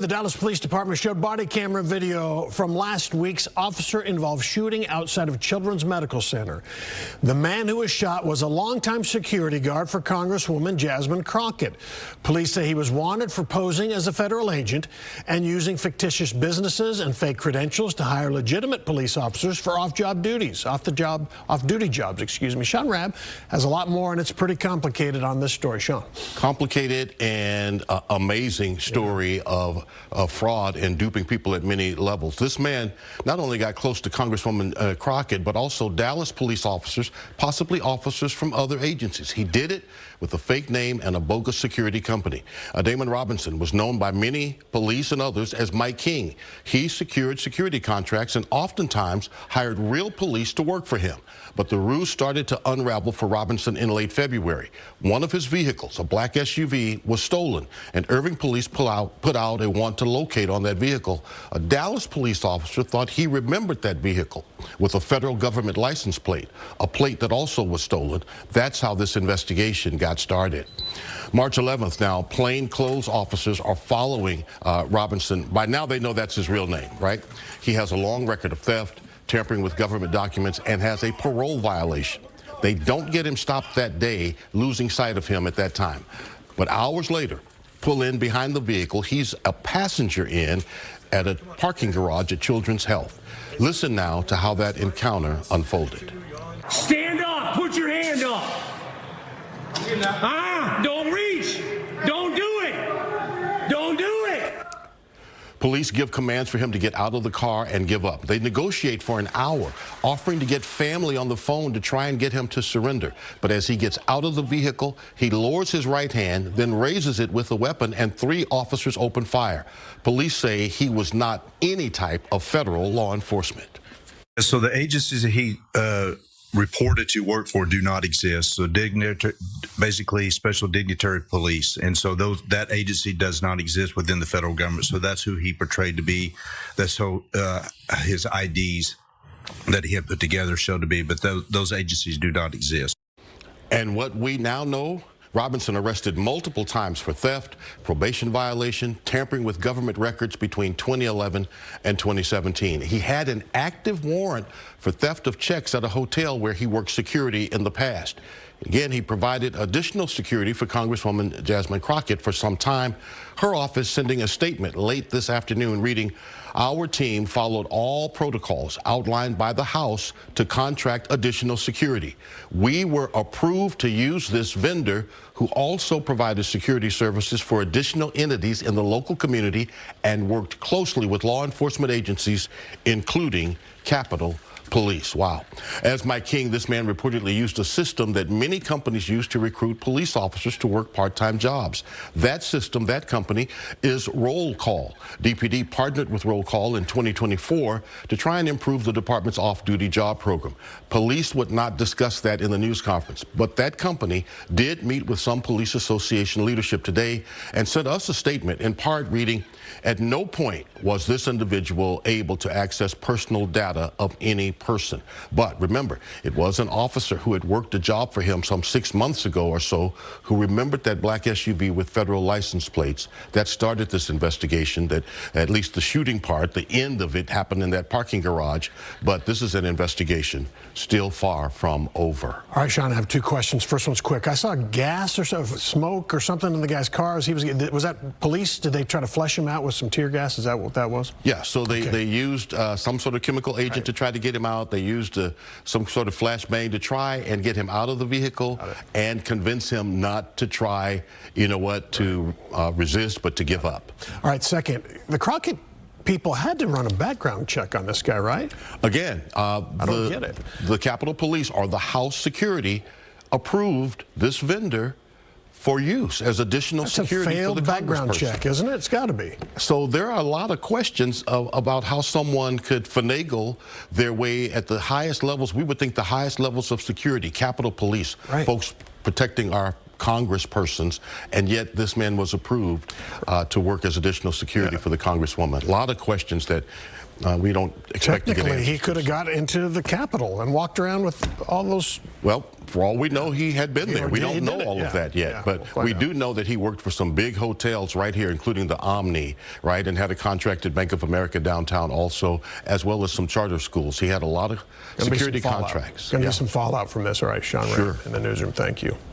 The Dallas Police Department showed body camera video from last week's officer-involved shooting outside of Children's Medical Center. The man who was shot was a longtime security guard for Congresswoman Jasmine Crocket. Police say he was wanted for posing as a federal agent and using fictitious businesses and fake credentials to hire legitimate police officers for off-duty jobs. Excuse me. Shaun Rabb has a lot more, and it's pretty complicated on this story. Shaun. Complicated and amazing story of fraud and duping people at many levels. This man not only got close to Congresswoman Crocket, but also Dallas police officers, possibly officers from other agencies. He did it with a fake name and a bogus security company. Diamon Robinson was known by many police and others as Mike King. He secured security contracts and oftentimes hired real police to work for him. But the ruse started to unravel for Robinson in late February. One of his vehicles, a black SUV, was stolen, and Irving police put out a want to locate on that vehicle. A Dallas police officer thought he remembered that vehicle with a federal government license plate, a plate that also was stolen. That's how this investigation got started. March 11th now, plainclothes officers are following Robinson. By now they know that's his real name, right? He has a long record of theft, tampering with government documents, and has a parole violation. They don't get him stopped that day, losing sight of him at that time. But hours later, pull in behind the vehicle. He's a passenger in at a parking garage at Children's Health. Listen now to how that encounter unfolded. Stand up, put your hand up. Don't reach. Don't do it. Don't do it. Police give commands for him to get out of the car and give up. They negotiate for an hour, offering to get family on the phone to try and get him to surrender. But as he gets out of the vehicle, he lowers his right hand, then raises it with a weapon, and 3 officers open fire. Police say he was not any type of federal law enforcement. So the agencies that he reported to work for do not exist. So basically special dignitary police. And so that agency does not exist within the federal government. So that's who he portrayed to be. That's who his IDs that he had put together showed to be. But those agencies do not exist. And what we now know, Robinson arrested multiple times for theft, probation violation, tampering with government records between 2011 and 2017. He had an active warrant for theft of checks at a hotel where he worked security in the past. Again, he provided additional security for Congresswoman Jasmine Crocket for some time. Her office sending a statement late this afternoon reading, "Our team followed all protocols outlined by the House to contract additional security. We were approved to use this vendor who also provided security services for additional entities in the local community and worked closely with law enforcement agencies, including Capitol Police." Wow. As Mike King, this man reportedly used a system that many companies use to recruit police officers to work part-time jobs. That system, that company, is Roll Call. DPD partnered with Roll Call in 2024 to try and improve the department's off-duty job program. Police would not discuss that in the news conference, but that company did meet with some police association leadership today and sent us a statement, in part reading, "At no point was this individual able to access personal data of any person." But remember, it was an officer who had worked a job for him some 6 months ago or so who remembered that black SUV with federal license plates. That started this investigation. That at least the shooting part, the end of it, happened in that parking garage. But this is an investigation still far from over. All right, Shaun, I have 2 questions. First one's quick. I saw gas or smoke or something in the guy's car. Was that police? Did they try to flush him out with some tear gas? Is that what that was? Yeah, so they used some sort of chemical agent to try to get him out. They used some sort of flashbang to try and get him out of the vehicle and convince him not to try, to resist, but to give up. All right, second, the Crocket people had to run a background check on this guy, right? Again, I don't get it. The Capitol Police or the House Security approved this vendor for use as additional security. It's a failed background check, isn't it? It's got to be. So there are a lot of questions about how someone could finagle their way at the highest levels. We would think the highest levels of security, Capitol Police, folks protecting our congresspersons, and yet this man was approved to work as additional security for the Congresswoman. A lot of questions that We don't expect to get Technically, answers. he could have got into the Capitol and walked around with all those. Well, for all we know, he had been there. We he don't know did it, all yeah. of that yet, Yeah, but we'll find we out. do know that he worked for some big hotels right here, including the Omni, right, and had a contract at Bank of America downtown also, as well as some charter schools. He had a lot of Gonna be some security fallout. contracts. Going to Yeah. be some fallout from this. All right, Shaun Rabb Sure. in the newsroom. Thank you.